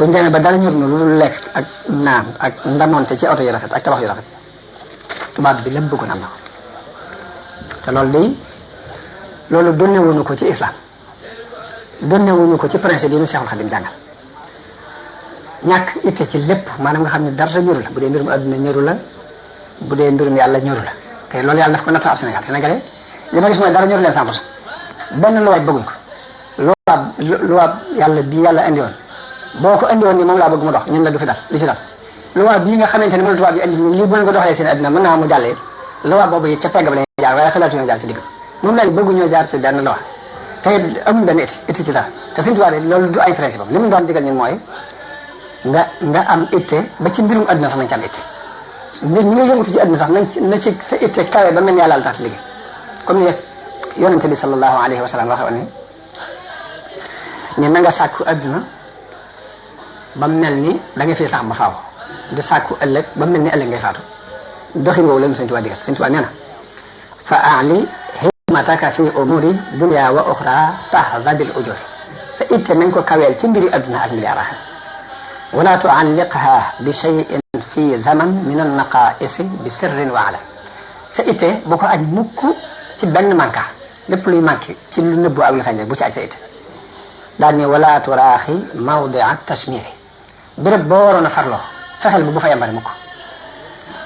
buñ demee ba dara ñur na lu lekk ak naan ak ndamonte ci oto yu rafet ak tabax yu rafet tubaab bi lépp bëggoon am na te loolu day loolu donnewuñu ko ci islam donnewuñu ko ci principe yi ñu Seexul Xadim jàngal ñàkk itte ci lépp maanaam nga xam ne dara ñëru la bu dee mbirum adduna ñëru la bu dee mbirum yàlla ñëru la te loolu yàlla daf ko nattu ab Sénégal sénégalais li ma gis mooy dara ñëru leen 100% benn luwaay bëgguñ ko luwaab yàlla bii yàlla indi woon boo ko indi woon ni moom laa bëgg mu dox ñun la du fi dal du ci dal luwaab bii nga xamante ne moom la tubaab yi indi lii bu leen ko doxalee seen adduna mën naa mu jàllee luwaab boobu it ca pegg ba lañuy jaar waaye xalaatuñoo jaar ci digg moom lañ bëgguñoo jaar ci benn luwaa te amul benn itti ci dara te suñu tubaab loolu du ay principe am li mu doon digal ñun mooy nga am itte ba ci mbirum adduna sax nañ ci am itte mbir ñi nga yëngatu ci adduna sax na ci sa itte kawe ba mel ni yàlla la tax liggéey comme ni yonente bi sallallahu alayhi wa sallam waxe ne na nga sàkku adduna ba mel ni da nga fii sax ba faaw di sàkku ëllëg ba mel ni ëllëg ngay faatu doxin woowu leen Sëñ Tuubaa digal Sëñ Tuubaa nee na fa aali himmataka fi umuri dunya wa uxra tahza bil ujur sa itte nañ ko kaweel ci mbiri adduna ak mbiri alaxira wala tualliqha bi shay'in fi zaman min an-naqa'is bi sirrin wa alam sa itte bu ko aj mukk ci benn manka lépp luy manqué ci lu nëbbu ak lu feeñ bu ci aj sa itte daal ni wala turaaxi mawdia tashmiri béréb boo waroon a farloo fexeel bu fa yambari mukk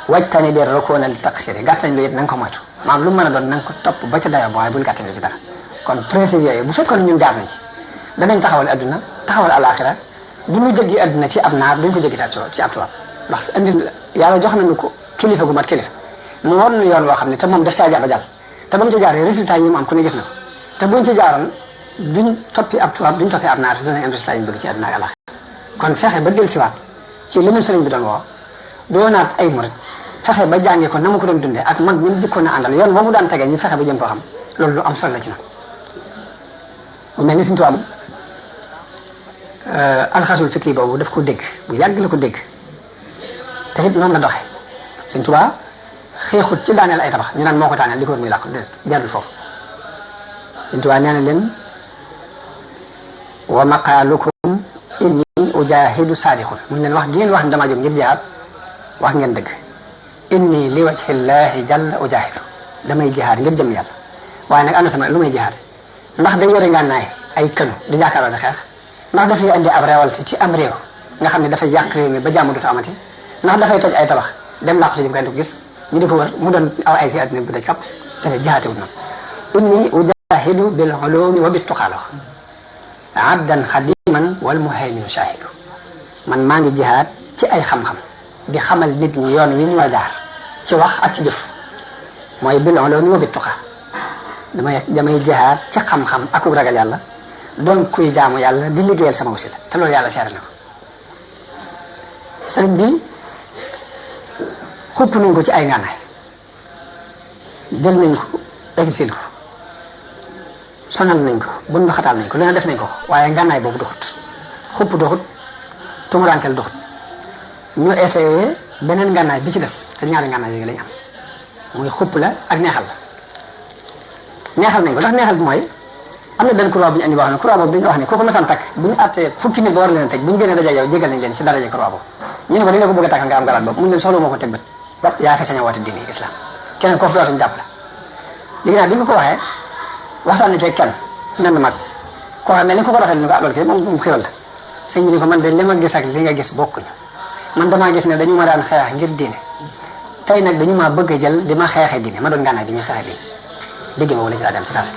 wajtani bi rukuuna li taqsiri gàttañ lu it na nga ko moytu maanaam lu mën a doon na nga ko topp ba ca dayoo waaye bul gàttañ lu ci dara kon principe yooyu bu fekkoon ñun jaar nañ ci danañ taxawal adduna taxawal alaxira du ñu jéggi adduna ci ab naar duñ ko jéggi ci ab tubaab ndax andi yàlla jox nañu ko kilifa gu mat kilifa mu war na yoon woo xam ne te moom daf caa jàpp jàll te ba mu ci jaaree résultat yi mu am ku ne gis na ko te buñ ci jaaroon duñ toppi ab tubaab duñ toppi ab naar dinañ am résultat yi ñu bëgg ci adduna ak alaxira kon fexe ba del siwaat ci li ñu sëriñ bi doon woo doonaat ay murit fexe ba jàngee ko na mu ko doon dundee ak mag ñun jikkoon na àndal yoon boobu daan tegee ñu fexe ba jëm koo xam loolu lu am solo la ci noonu bu mel ni suñu tubaab alxasul fikri boobu daf ko dégg bu yàgg la ko dégg te it noonu la doxee Sëñ Tuubaa xeexut ci daaneel ay tabax ñu naan moo ko daaneel li ko war muy làqu jarul foofu Sëñ Tuubaa nee na leen wa maqaalukum inni ujahidu saadiqun mu leen wax ngeen wax dama jóg ngir jihaad wax ngeen dëgg inni li wajhillahi jalla ujahidu damay jihaad ngir jëm yàlla waaye nag am na sama lu may jihaad ndax day yore ngànnaay ay kënu di jàkkaarloo di xeex ndax dafay andi ab réewal ci am réew nga xam ne dafay yàq réew mi ba jàmm dootu amati ndax dafay toj ay tabax dem làqu ci jëm kenn du ko gis ñu di ko wër mu doon aw ay ci àddina bu daj kàpp dafay jihaatewut noonu inni ujahidu bil ulumi wa bit tuqaa wax abdan xadiman wal muhayminu shahidu man maa ngi jihaad ci ay xam-xam di xamal nit ñi yoon wi ñu war a jaar ci wax ak ci jëf mooy bil ulumi wa bit tuqaa damay jihaad ci xam-xam ak ragal yàlla doon kuy jaamu yàlla di liggéeyal sama wasila te loolu yàlla seere na ko sëriñ bi xupp nañ ko ci ay ngànnaay jël nañ ko exil ko sonal nañ ko bun ba xataal nañ ko lu ne def nañ ko waaye ngànnaay boobu doxut xupp doxut tumurankel doxut ñu essayé beneen ngànnaay bi ci des te ñaari ngànnaay yooyu lañ am muy xupp la ak neexal la neexal nañ ko ndax neexal bi mooy am na benn croix bu ñu andi boo xam ne croix boobu dañu wax ne kooku masaan takk bu ñu àttee fukki nit ba war leen a teg bu ñu génnee daje yow jégal nañ leen ci daraje croix boobu ñu ne ko dañ la ko bëgg a takkal nga am garaat boobu mu leen soxla moo ko teg bët yaa fi sañ a woote diine islam keneen kooku dootuñu jàpp la léegi nag bi nga ko waxee waxtaan na ci kenn nen mag koo xam ne ni ko ko doxee ni ko loolu kay moom xéwal la sëñ bi ni ko man de li ma gis ak li nga gis bokkuñu man damaa gis ne dañu ma daan xeex ngir diine tey nag dañu maa bëgg a jël di ma xeexee diine ma doon ngànnaay di ñu xeexee diine dégg ma wala ci laa dem fasaas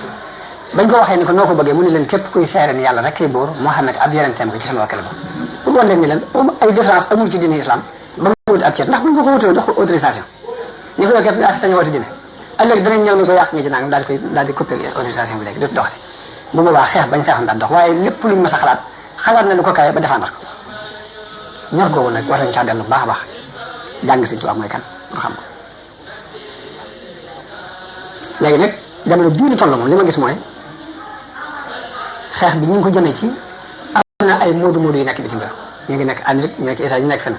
bañ ko waxee ni ko noo ko bëggee mu ne leen képp kuy seere ni yàlla rek kay buur Muhammad ab yonenteem ko ci sama wakkale ba bu doon leen ni leen ay différence amul ci diine islam ba mu wut ab ceeb ndax buñ ko wutoo jox ko autorisation ni ko yow képp yaa fi sañ a woote diine ëllëg danañ ñëw ni ko yàq nga ci nangam daal di coupé autorisation bi léegi dootu doxati bu boobaa xeex bañ xeexoon daan dox waaye lépp luñ mas a xalaat na lu ko kawe ba défendre ko ñor googu nag war nañ caa dellu baax a baax jàng Sëñ Tuubaa mooy kan nga xam ko léegi nag jamono bii ñu toll moom li ma gis mooy xeex bi ñu ngi ko jëmee ci am na ay moodu yu nekk bitim réew ñu ngi nekk Amérique ñu nekk États ñu nekk fenn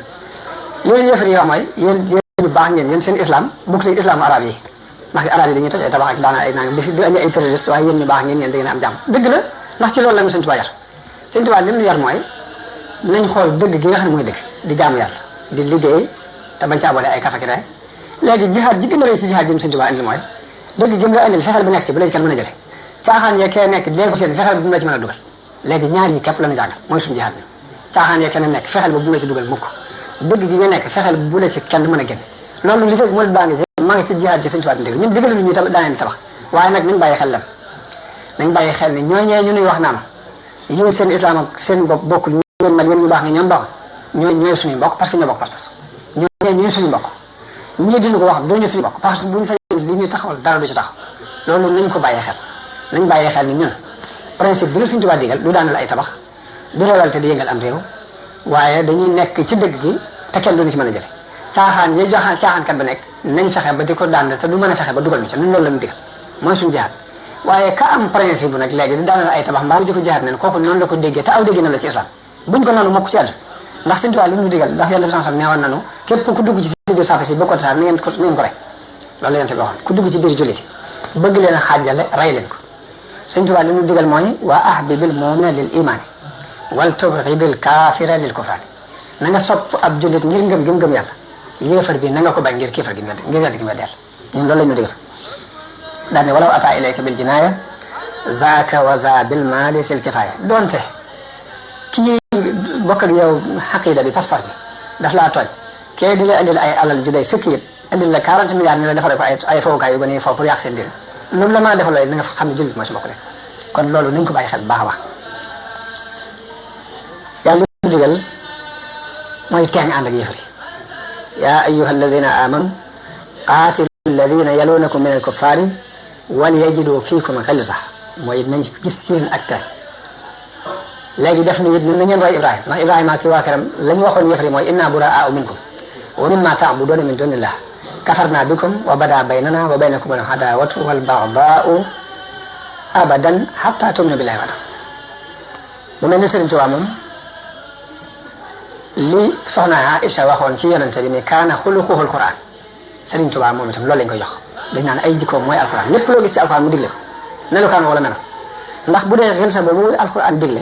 li leen yëfar yi wax mooy yéen ñu baax ngeen yéen seen islam bokk ci islamu arab yi ndax arab yi dañuy toj ay tabax ak daana ay nangam di andi ay terroriste waaye yéen ñu baax ngeen yéen da ngeen am jàmm dëgg la ndax ci loolu la ñu Sëñ Tuubaa yar Sëñ Tuubaa li mu yar mooy nañ xool dëgg gi nga xam ne mooy dëgg di jaamu yàlla di liggéey te bañ caa boole ay kafa ki day léegi jihaad ji gën a rëy ci jihaad ji mu Sëñ Tuubaa indi mooy dëgg gi mu la indil fexeel bu nekk ci bu la ci kenn mën a jële caaxaan yee kee nekk léegi seen fexeel bu mu la ci mën a dugal léegi ñaar yi képp la ñu jàngal mooy suñu jihaad bi caaxaan yee kenn nekk fexeel bu mu la ci dugal mukk dëgg gi nga nekk fexeel bu la ci kenn mën a génn loolu li fekk murid baa ngi ci maa ngi ci jihaad ji Sëñ Tuubaa indi ñun digalu ñu tamit daaneen tabax waaye nag nañ bàyyi xel lam nañ bàyyi xel ni ñooñee ñu nuy wax naan yéen seen islam ak seen bopp bokkul ñu mel yéen ñu baax ne ñoom baax ñooy suñu mbokk parce que ñoo bokk pas-pas ñooy suñu mbokk ñii dina ko wax duñu suñu mbokk parce que buñu sañ li ñu taxawal dara du ci taxaw loolu nañ ko bàyyi xel nañ bàyyi xel ni ñun principe bi la Sëñ Tuubaa digal du daanal ay tabax du réewal te di yëngal am réew waaye dañuy nekk ci dëgg gi te kenn duñu ci mën a jële caaxaan ñi joxaan caaxaankat ba nekk nañ fexe ba di ko daan te du mën a fexe ba dugal ñu ci ñun loolu la ñu digal mooy suñu jihaad waaye ka am principe bu nag léegi di daanal ay tabax mbaa di ko jihaad nen kooku noonu la ko déggee te aw dégg na la ci islam buñ ko noonu mokk ci àdduna ndax Sëñ Tuubaa li ñu digal ndax yonent bi sallallahu alayhi wasallam neewoon nañu képp ku dugg ci biir safa si bokkoon sax ngeen ko rek loolu yonent bi waxoon ku dugg ci biir jullit bëgg leen a xaajale rey leen ko Sëñ Tuubaa li ñu digal mooy wa ahbibil mu'mina lil imaani wal tubghidil kaafira lil kufraani na nga sopp ab jullit ngir ngëm gi mu gëm yàlla yéefar bi na nga ko bañ ngir kéefar gi ngir wedd gi mu wedd yàlla ñun loolu la ñu digal daal ne walaw ataa ilayka bil jinaaya zaaka wa za bil maali sil kifaaya doonte kii bokk ak yow xaqida bi pas-pas bi daf laa tooñ kee di la indil ay alal ju day sëkk yit indil la 40 milliards ni la defal ko ay fowukaay yu gën a foofu pour yàq seen dir loolu la maa defal looy na nga xam ne jullit mooy si bokk de kon loolu nañ ko bàyyi xel baax a baax yàlla li digal mooy teeng ànd ak yéefar yi yaa ayyuha alladina amanu qaatilu alladina yalunakum min alkuffaari wal yajidu fiikum xilsa mooy nañ gis ci yéen ak teeng léegi def ni it na ngeen roy Ibrahima ndax Ibrahima ak waa këram la ñu waxoon yéefar yi mooy inna buraa'u minkum wa mimma ta'buduuna min duunillah kafarna bikum wa bada baynana wa baynakum al adaawatu wal bagdaa'u abadan hatta tu'minu billahi wahdahu mu mel ni Sëriñ Tuubaa moom li soxna Aïcha waxoon ci yonente bi ni kaana xuluquhul Qur'an Sëriñ Tuubaa moom itam loolu lañ koy jox dañ naan ay jikkoom mooy alquran lépp loo gis ci alquran mu digle ko melukaan wala melo ndax bu dee xel sa boobu alquran digle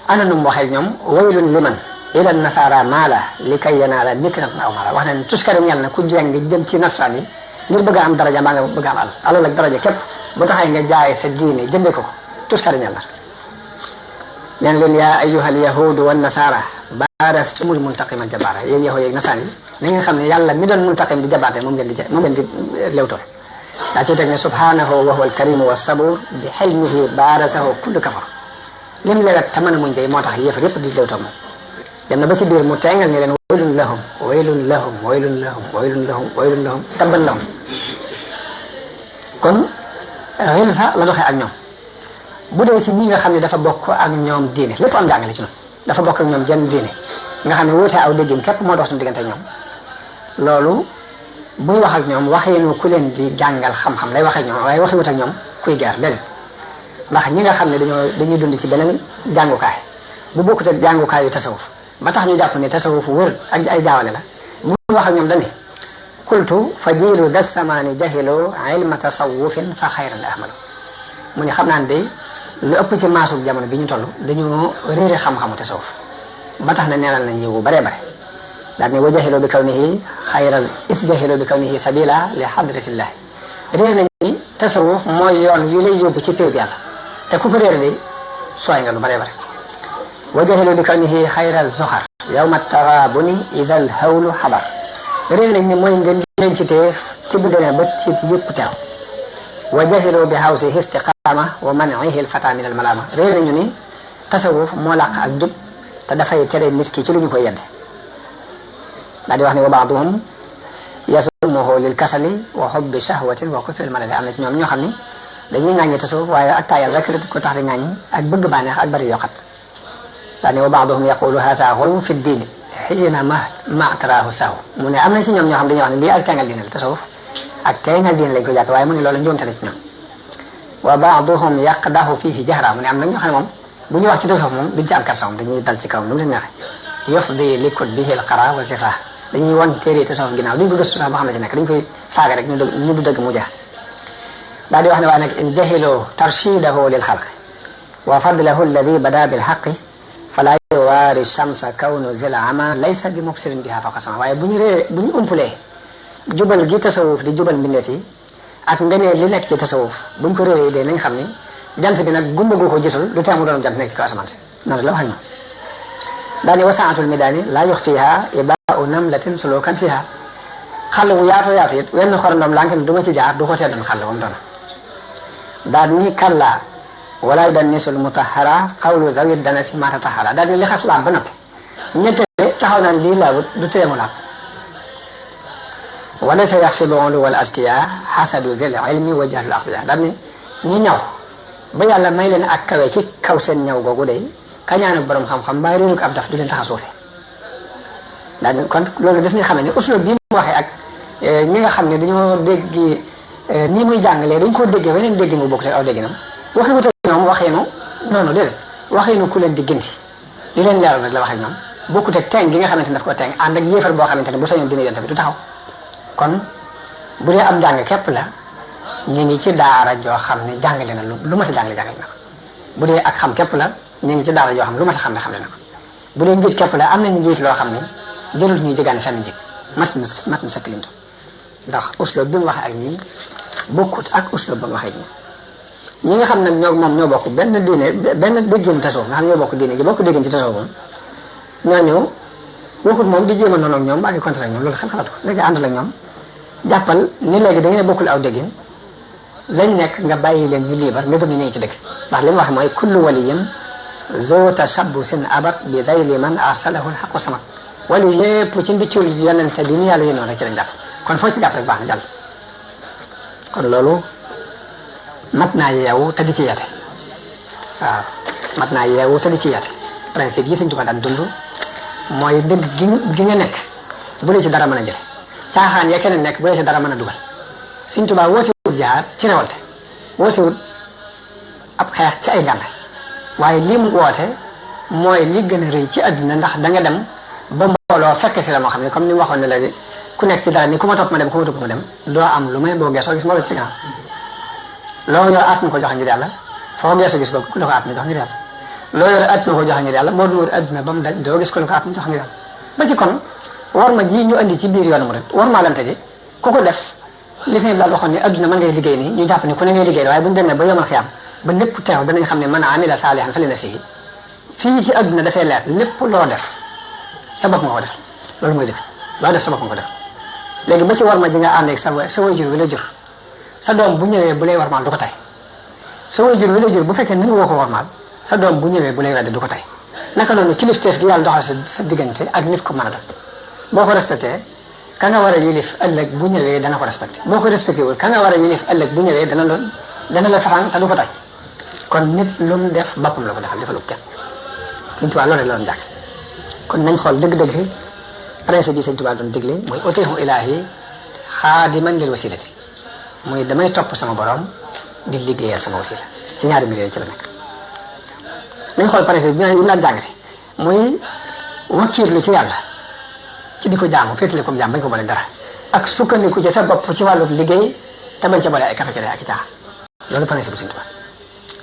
ana nu mu waxee ñoom waylun liman ila nasara maala li kay yanaala mikran aw maala wax nañ tuskari ñel na ku jeng jëm ci nasaraan yi ngir bëgg a am daraja mbaa nga bëgg a am alal ak daraja képp bu taxee nga jaay sa diine jënde ko tuskari ñel na neen leen yaa ayyuhal yahudu wan nasara baarastumul muntaqiman jabaara yéen yahud yeeg nasaraan yi na ngeen xam ne yàlla mi doon muntaqim di jabaate moom ngeen di lewtoon daa ci teg ne subhanahu wa huwa alkarimu wassabuur bi xilmihi baarasahu kullu kafar lim lewet te mën a muñ day moo tax yëfar yëpp di lewtoon moom dem na ba ci biir mu teengal ni leen waylun lahum waylun lahum waylun lahum waylun lahum waylun lahum tabban lahum kon xel sax la doxee ak ñoom bu dee ci ñi nga xam ne dafa bokk ak ñoom diine lépp am jàngale ci noonu dafa bokk ak ñoom jenn diine nga xam ne wuute aw déggin képp moo dox suñu diggante ak ñoom loolu buy wax ak ñoom waxeenu ku leen di jàngal xam-xam lay wax ak ñoom waaye waxi wut ak ñoom kuy geer déedéet ndax ñi nga xam ne dañuy dund ci beneen jàngukaay bu bokkut ak jàngukaay yu tasawuf ba tax ñu jàpp ne tasawuf wër ak ay jaawale la bu wax ak ñoom dani qultu fa jiilu da samaani jahilu ilma tasawufin fa xayran la ahmalu mu ne xam naa ne day lu ëpp ci maasug jamono bi ñu toll dañoo réere xam-xamu tasawuf ba tax na neenal nañ yiwu baree bare daal ne wa jahilu bi kawnihi xayra is jahilu bi kawnihi sabila li hadratillahi réer nañ ni tasawuf mooy yoon yu lay yóbbu ci péeb yàlla te ku ko réere day sooy nga lu baree bare wa jahilu bi kawnihi xayra zoxar yawma taxaabuni isal hawlu xabar réer nañ ni mooy nga leen ci téef ci bu demee ba tiit yëpp teew wa jahilu bi hawsi istiqaama wa manihi alfata min almalama réer nañu ni tasawuf moo làq ak jub te dafay tere nit ki ci lu ñu koy yedde daa di wax ne wa baaduhum yasumuhu lil kasali wa hubbi shahwatin wa kufril malali am na ci ñoom ñoo xam ni dañuy ŋàññi tasawuf waaye ak taayal rek la ko tax di ŋàññi ak bëgg bànneex ak bari yokkat daa ne wa baaduhum yaqulu haza xulw fi diini xiina ma taraahu sahu mu ne am na ci ñoom ñoo xam dañuy wax ne lii ak teengal diine la tasawuf ak teengal diine lañ ko jàppe waaye mu ne loolu njuumte la ci ñoom wa baaduhum yaqdahu fihi jahra mu ne am na ñoo xam ne moom bu ñu wax ci tasawuf moom duñ ci am kersa moom dañuy dal ci kawam nu mu leen neexee yufdi li kutbihi al-qara wa zifra dañuy wan téere tasawuf ginnaaw duñ ko gëstu sax ba xam ne ci nekk dañ koy saaga rek ñu du dëgg mu jeex daal di wax ne waaye nag in jahilu tarshidahu lil xalqi wa fadlahu alladi bada bil xaqi fala yuwaari shamsa kawnu zil ama laysa bi mubsirin biha faqa sama waaye bu ñu umpulee jubal gi tasawuf di jubal mbindeef yi ak ngenee li nekk ci tasawuf buñ ko réeree dee nañ xam ni jant bi nag gumba gu ko gisul du teemu doon jant nekk ci kaw asamaan si noonu la wax ñu daani wasaatul midaani laa yux fiha ibaau namlatin sulukan fiha xàll wu yaatu yaatu it wenn xorandoom lànk ni du ma ci jaar du ko tee doon xàll wam doon daal ni kalla walaay dan nisul mutahara xawlu zawit dana si mata tahara daal ni li xas laab ba noppi ñettee taxaw naan lii laabut du teemu laab wala sa yaxfidu wal askiya xasadu zil ilmi wa jahlul aqbiya daal ni ñi ñaw ba yàlla may leen ak kawe ci kaw seen ñaw googu day kañaanu borom xam-xam ba réeruk ab daf du leen tax a suufe daal kon loolu des ni xamee ne uslub bi mu waxee ak ñi nga xam ne dañoo dégg nii muy jàngalee dañ koo déggee weneen dégg mu bokk te aw dégginam waxi wute ñoom waxeenu noonu déedéet waxeenu ku leen diggante li leen leeral rek la waxee ñoom bokkut ak teng gi nga xamante ne daf ko teng ànd ak yéefar boo xamante ne bu sañoon dina yonte bi du taxaw kon bu dee am jàng képp la ñu ngi ci daara joo xam ne jàngale na lu mat a jàngale na ko bu dee ak xam képp la ñu ngi ci daara joo xam ne lu mat a xam ne xamle na ko bu dee njiit képp la am nañu njiit loo xam ne jërul ñuy jëgaane fenn njiit mat na sëkk limtu ndax uslub bi mu waxee ak ñii bokkut ak uslub ba mu waxee ñi nga xam ne ñoo bokk benn diine benn déggin tasawuf nga xam ne ñoo bokk diine ji bokk déggin ci tasawuf moom ñooñu waxut moom di jéem a noonu ak ñoom mbaa ngi contre ak ñoom loolu xel xalaatu ko léegi àndal ak ñoom jàppal ni léegi da ngeen bokkul aw déggin lañ nekk nga bàyyi leen ñu liibar nga gëm ni ñu ngi ci dëgg ndax li mu wax mooy kullu waliyin zo tashabbusin abat bi dayli man arsalahu alhaqu samat wali lépp ci mbiccul yonente bi mu yàlla yónnoon rek ci lañ jàpp kon foo ci jàpp rek baax na jàll kon loolu mat naa yeewu te di ci yate waaw mat naa yeewu te di ci yate principe yi Sëñ Tuubaa daan dund mooy dëgg gi nga nekk bu la ci dara mën a jële caaxaan ya keneen nekk bu la ci dara mën a dugal Sëñ Tuubaa wootewut jaar ci rewolte wootewut ab xeex ci ay gànnaay waaye li mu woote mooy li gën a rëy ci àdduna ndax da nga dem ba mbooloo fekk si la moo xam ne comme ni mu waxoon ne la ku nekk ci dara ni ku ma topp ma dem ku ma topp ma dem doo am lu may boo geesoo gis moo la ci gannaaw loo yor at na ko joxe ngir yàlla foo geesoo gis ko lu ko at na jox ngir yàlla loo yor at na ko joxe ngir yàlla moo du wër àdduna ba mu daj doo gis ko lu ko at na jox ngir yàlla ba ci kon war ma ji ñu andi ci biir yoonu mu rek war maa lante ji ku ko def li sëñ daal waxoon ne àdduna mën ngay liggéey nii ñu jàpp ni ku ne ngay liggéey waaye bu ñu demee ba yomal xiyam ba lépp teew danañ xam ne man amila saalihan fa li nafsihi fii ci àdduna dafay leer lépp loo def sa bopp nga ko def loolu mooy def loo def sa bopp nga ko def léegi ba ci war ma ji nga ànd ak sa waajur wi la jur sa doom bu ñëwee bu lay warmaal du ko tay sa waajur wi la jur bu fekkee ni nga woo ko warmaal sa doom bu ñëwee bu lay wedde du ko tay naka noonu kilifteef gi yàlla doxal sa diggante ak nit ko mën a def boo ko respecté ka nga war a yilif ëllëg bu ñëwee dana ko respecté boo ko respecté wul ka nga war a yilif ëllëg bu ñëwee dana la safaan te du ko tay kon nit lu mu def boppam la ko defal defalul kenn Sëñ Tuubaa loolu la doon jàng kon nañ xool dëgg-dëgg principe bi Sëñ Tuubaa doon digle mooy utiihu ilaahi xaadiman lil wasilati mooy damay topp sama borom di liggéeyal sama wasila ci ñaari mbir yooyu ci la nekk nañ xool principe bi ñu daan jàngale muy wakkiirlu ci yàlla ci di ko jaamu féetale ko jaam bañ ko boole dara ak sukkandiku ci sa bopp ci wàllu liggéey te bañ ca boole ay kafe ak i caaxaan loolu principe bu Sëñ Tuubaa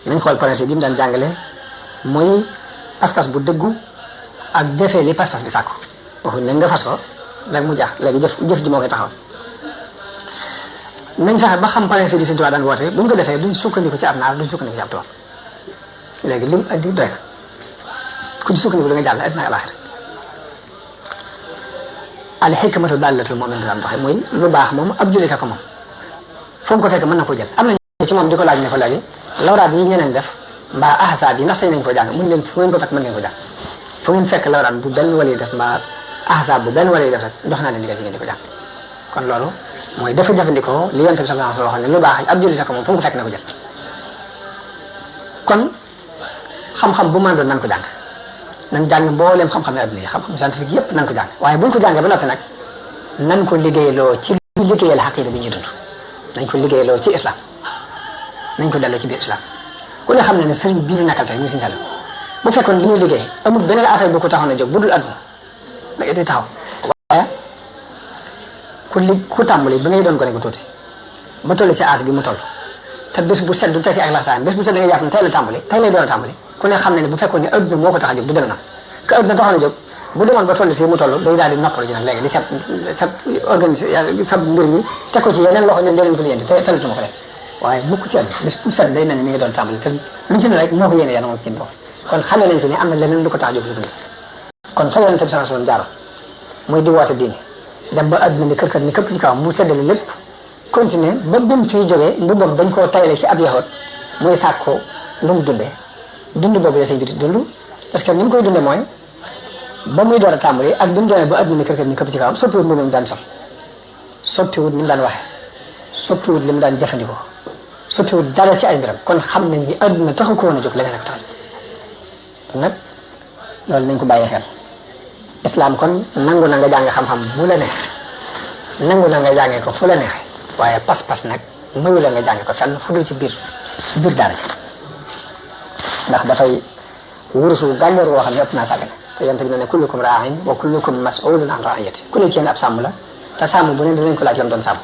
nañ xool principe bi mu daan jàngale muy pas-pas bu dëggu ak defee li pas-pas bi sàkku waxuñ ne nga fas ko rek mu jaax léegi jëf ji moo koy taxaw nañ fexe ba xam principe bi Sëñ Tuubaa daan woote buñ ko defee duñ sukkandiku ci ab naar duñ sukkandiku ci ab tubaab léegi lim andi doy na ku ci sukkandiku da nga jàll addina ak alaaxira al hikmatu dallatul mu'min daan doxe muy lu baax moom ab jullit ko moom foo ko fekk mën na ko jël am na ci moom di ko laaj ne ko léegi lawraat yi ñeneen def mbaa ahsaab yi ndax sañ nañ ko jàng mun leen fu ngeen ko fekk mën ngeen ko jàng fu ngeen fekk lawraat bu benn wali def mbaa ahsaab bu benn wali def rek jox naa leen ndigal ci ngeen di ko jàng kon loolu mooy dafa jëfandikoo li Yonent bi sallallahu alayhi wa sallam waxoon ne lu baax ab jullit ko moom fu mu ko fekk na ko jël kon xam-xam bu mën doon nan ko jàng nan jàng mbooleem xam-xam yi adduna yi xam-xam scientifique yépp nan ko jàng waaye buñ ko jàngee ba noppi nag nan ko liggéeyloo ci liggéeyal xaqiida bi ñuy dund nañ ko liggéeyloo ci islam nañ ko delloo ci biir islam ku ne xam ne ne sëriñ bii ñu nekkal tey muy Sëñ Saliou bu fekkoon li ñuy liggéey amul beneen affaire bu ko taxoon a jóg bu dul adduna da day taxaw waaye ku tàmbali ba ngay doon gone gu tuuti ba toll ci âge bi mu toll te bés bu set du tekki ak laxasaayam bés bu set da ngay jàpp ne tey la tàmbali tey lay door a tàmbali ku ne xam ne ne bu fekkoon ne adduna moo ko tax a jóg du demee noonu ka adduna taxoon a jóg bu demoon ba toll fii mu toll day daal di noppalu ji nag léegi di sab organisé sab mbir ñi teg ko ci yeneen loxo ne leneen ko lijjanti te talatuma ko def waaye mukk ci àdduna bis bu set day mel ni mi ngi doon tàmbali te lu ci ne rek moo ko yéene yàlla moom ci bopp kon xamee nañ fi ne am na leneen lu ko tax a jóg lu dund kon fa yonente bi sallallahu alayhi wasallam jaaroon muy di woote diine dem ba adduna ni kër ni këpp ci kaw mu seddale lépp continuer ba bim fii jógee mbubbam dañ koo tayle ci ab yaxoot muy sàkko lu mu dundee dund boobu la sëñ bi di dund parce que ni mu koy dundee mooy ba muy door a tàmbali ak bi mu doonee ba adduna ni kër ni këpp ci kawam soppiwut mbubbam mu daan sol soppiwut ni mu daan waxe soppiwut li mu daan jëfandikoo soppiwut dara ci ay mbiram kon xam nañ ni adduna taxu ko woon a jóg leneen ak tax nag loolu nañ ko bàyyi xel islam kon nangu na nga jàng xam-xam bu la neex nangu na nga jàngee ko fu la neex waaye pas-pas nag mayu la nga jàngee ko fenn fu dul ci biir daara ci ndax dafay wurusu gànneer woo xam ne ëpp naa sàggane te yonent bi ne kullukum raa'in wa kullukum mas'ulun an ra'iyati ku ne ci yéen ab sàmm la te sàmm bu ne dinañ ko laaj lam doon sàmm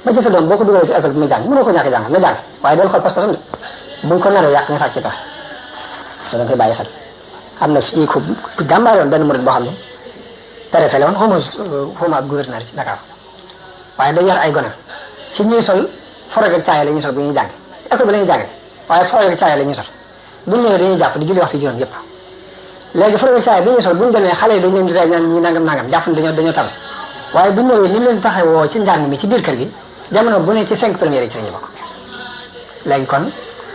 ba ci sa doom boo ko dugalee ci école bi muy jàng mënoo ko ñàkk jàng na jàng waaye del xool pas-pasam de buñ ko naree yàq nga sàcc ci pexe te dañ koy bàyyi xel am na fii ku jàmbaar yoon benn murid boo xam ne préfet la woon xawma ab gouverneur ci Dakar waaye day yar ay gone ci ñuy sol forog ak caaya la ñuy sol bu ñuy jàng ci école bi la ñuy jàng waaye forog ak caaya la ñuy sol buñ ñëwee dañuy jàpp di julli waxtu juróom yëpp léegi forog ak caaya bi ñuy sol buñ demee xale yi dañ leen di rey ñaan ñi nangam jàpp ne dañoo tabe waaye buñ ñëwee ni leen taxawoo ci njàng mi ci biir kër gi jamono bu ne ci 5 premières yi ci lañuy bokk léegi kon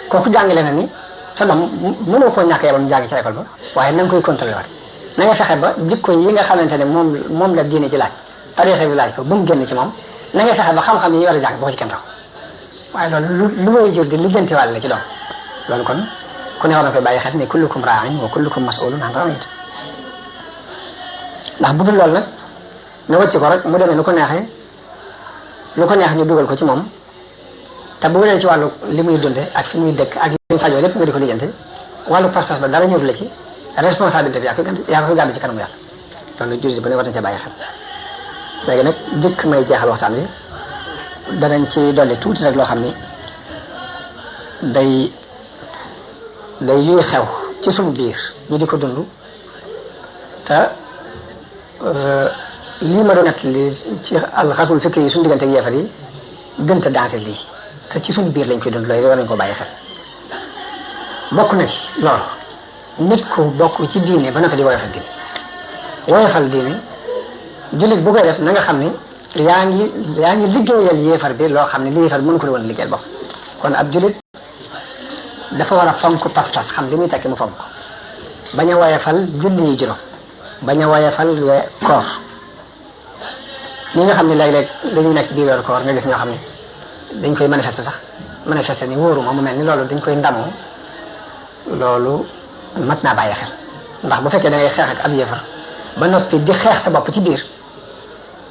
kooku jàngale na ni sa doom mënoo koo ñàkk yebam jàng ci école ba waaye na nga koy contrôlé waat na nga fexe ba jikko yi nga xamante ne moom la diine ji laaj tariixa bi laaj ko bu mu génn ci moom na nga fexe ba xam-xam yi war a jàng boo ci kenn raw waaye loolu lu may jur di lijjanti wàll la ci doom loolu kon ku ne war na koy bàyyi xel ne kullukum raa'in wa kullukum mas'ulun an ra'iyati ndax bu dul loolu nag nga wàcc ko rek mu demee lu ko neex ñu dugal ko ci moom te bu dee ci wàllu li muy dunde ak fi muy dëkk ak li muy fajoo lépp nga di ko lijjanti wàllu pas-pas ba dara ñëw la ci responsabilité bi yaa ko gàddu ci kanamu yàlla loolu jullit ba ne war nañ cee bàyyi xel léegi nag jëkk may jeexal waxtaan wi danañ ci dolli tuuti rek loo xam ni day yuy xew ci suñu biir ñu di ko dund te lii ma doon nett li ci alxasul fikri yi suñu diggante ak yeefar yi gën a dansé lii te ci suñu biir lañ koy dund loolu war nañ ko bàyyi xel bokk na ci loolu nit ku bokk ci diine ba naka di woyofal diine jullit bu koy def na nga xam ni yaa ngi liggéeyal yéefar bi loo xam ne li yéefar mënu ko woon liggéeyal bopp kon ab jullit dafa war a fonk pas-pas xam li muy tekki mu fonk bañ a woyofal julli yi juróom bañ a woyofal koor ñi nga xam ne léeg-léeg dañuy nekk ci biir weeru koor nga gis ñoo xam ne dañ koy manifester ni wóoruma mu mel ni loolu dañ koy ndamoo loolu mat naa bàyyi xel ndax bu fekkee da ngay xeex ak ab yéefar ba noppi di xeex sa bopp ci biir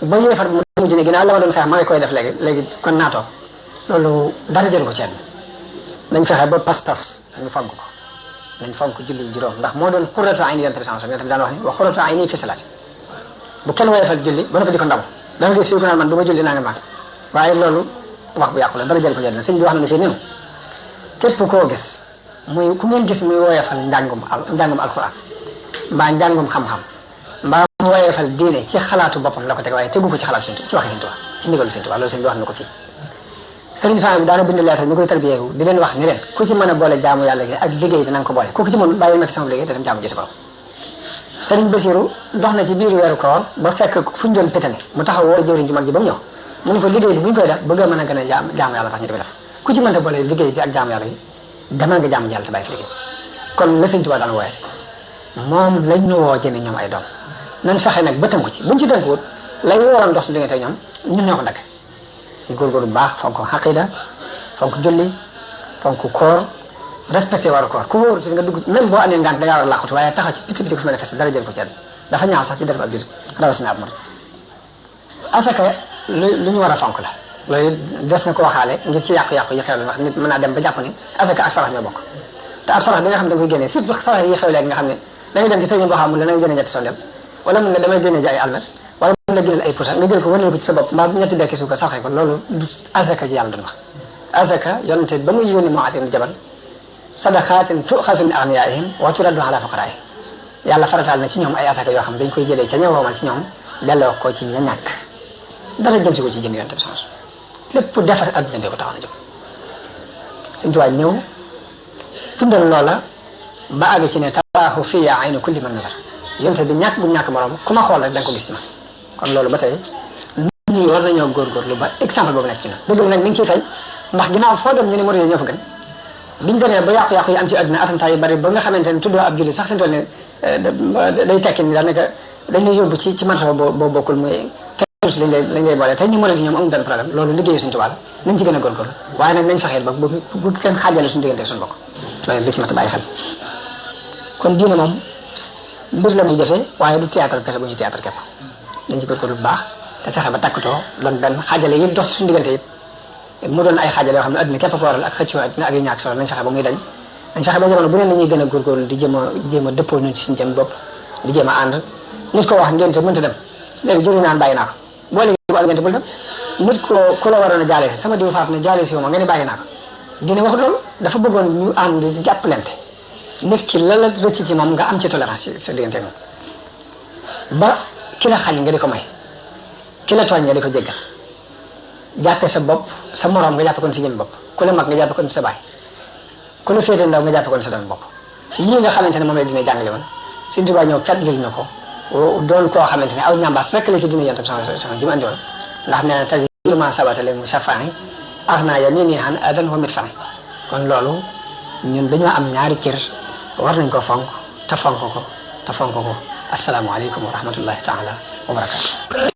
ba yéefar mu mujj ne ginnaaw la ma doon xeex ma ngi koy def léegi kon naatoo loolu dara jël ko ci dañ fexe ba pas-pas ñu fonk ko nañ fonk julli yi juróom ndax moo doon xurratu ayni yonent bi sallallahu alayhi wasallam daan wax ni wa xurratu ayni fi salaati bu kenn woyofal julli ba noppi di ko ndaw da nga gis fii ko naan man du ma julli naa nga mag waaye loolu wax bu yàqu la dara jël ko ci sëñ bi wax na ne fii nenu képp koo gis ku ngeen gis muy woyofal njàngum alxuraan mbaa njàngum xam-xam mbaa mu woyofal diine ci xalaatu boppam la ko teg waaye tegu ko ci xalaatu ci waxi Sëñ Tuubaa ci ndigalu Sëñ Tuubaa loolu sëñ bi wax na ko fii sëriñ Sohaybu bi daana bind leetar ñu koy tarbiyeewu di leen wax ni leen ku ci mën a boole jaamu yàlla gi ak liggéey bi na nga ko boole ku ci mën bàyyi ma fi sama liggéey te dem jaamu ji sa borom sëriñ Basiru dox na ci biir weeru koor ba fekk fu ñu doon pétani mu taxaw woo jëwriñ ju mag ji ba mu ñëw mu ne ko liggéey bi bu ñu koy def bëgg a mën a gën a jaamu yàlla tax ñu di ko def ku ci mënta boole liggéey bi ak jaamu yàlla gi demal nga jaamu yàlla te bàyyi fi liggéey kon la Sëñ Tuubaa daan wooye moom lañ ñu woo jëme ñoom ay doom nan fexe nag ba tënku ci buñ ci tënkuwut lay waroon dox su diggante ak ñoom ñun ñoo ko dagg ñu góorgóorlu bu baax fonk xaqida fonk julli fonk koor respecté waru koor ku wóoru ci nga dugg même boo amee ngant da ngaa war a làqutu waaye taxaw ci biti ko fi manifesté dara jël ko ci dafa ñaaw sax ci def ab jurit rawatina ab murit asaka lu ñu war a fonk la loolu des na ko waxaale ngir ci yàqu-yàqu yi xew la ndax nit mën naa dem ba jàpp ne asaka ak sarax ñoo bokk te ak sarax bi nga xam ne da nga koy génnee surtout sarax yi xew léegi nga xam ne da ngay dem ci sëriñ boo xam ne da ngay génne ñetti sondel wala mun nga damay génne ji ay almet wala mun la génneel ay pusa nga jël ko wënal ko ci sa bopp mbaa ñetti bekki suukar saraxe ko loolu du asaka ji yàlla doon wax asaka yonente ba muy yónni Muaaz ibn Jabal sadaqaatin tu'xazu min aghniyaa'ihim wa turaddu ala fuqaraa'ihim yàlla farataal na ci ñoom ay asaka yoo xam dañ koy jëlee ca ña woomal ci ñoom delloo ko ci ña ñàkk dara jëm si ko ci jëm yonent bi sans lépp defar adduna bi ko taxaw na jóg Sëñ Tuubaa ñëw tundal loola ba àgg ci ne tabaahu fiya aynu kulli man nazar yonent bi ñàkk bu ñàkk morom ku ma xool rek da nga ko gis ci ma kon loolu ba tey nit ñi war nañoo góorgóorlu ba exemple boobu nekk ci na dëgg nag mi ngi ciy fay ndax ginnaaw foo dem ñu ne murid ñoo fa gën biñ demee ba yàqu-yàqu yi am ci àdduna attentat yu bari ba nga xamante ne tuddoo ab jullit sax fi mu toll ne day tekki ni daanaka dañ lay yóbbu ci martaba boo bokkul muy terroriste lañ lay boole te ñu murid ñoom amul benn problème loolu liggéeyu Sëñ Tuubaa nañ ci gën a góorgóorlu waaye nag nañ fexeel ba bu kenn xaajale suñu diggante suñu bokk loolu li ci mat a bàyyi xel kon diine moom mbir la muy jëfee waaye du théâtre kese bu ñuy théâtre képp dañ ci góorgóorlu bu baax te fexe ba takkatoo doon benn xaajale yi dox ci suñu diggante it mu doon ay xaajale yoo xam ne adduna képp ko waral ak xëccoo adduna ak yu ñàkk solo nañ fexe ba muy dañ nañ fexe ba jamono bu ne nañuy gën a góorgóorlu di jéem a dëppoo ñun ci suñu jëm bopp di jéem a ànd nit ko wax ngénte mënta dem léegi jëri naan bàyyi naa ko boo léegi bu ngénte bul dem nit ku la waroon a jaale si sama diw faatu ne jaale si wu ma nga ne bàyyi naa ko dina wax loolu dafa bëggoon ñu ànd di jàppalante nit ki la la rëcc ci moom nga am ci tolérance ci sa diggante moom ba ki la xañ nga di ko may ki la tooñ nga di ko jéggal jàppe sa bopp sa moroom nga jàppe kon si jëm bopp ku la mag nga jàppe kon sa baay ku la féete ndaw nga jàppe kon sa doom bopp lii nga xamante ne moom la dina jàngale woon Sëñ Tuubaa ñëw kat lil na ko doon koo xamante ne aw ñambaas rek la ci dina yentam sama ji mu andi woon ndax nee na tagirment sabata leen mu safaani ak naa ya nii nii xan adan wa mit fani kon loolu ñun dañoo am ñaari cër war nañ ko fonk te fonk ko asalaamaaleykum wa rahmatullahi taala wa barakatu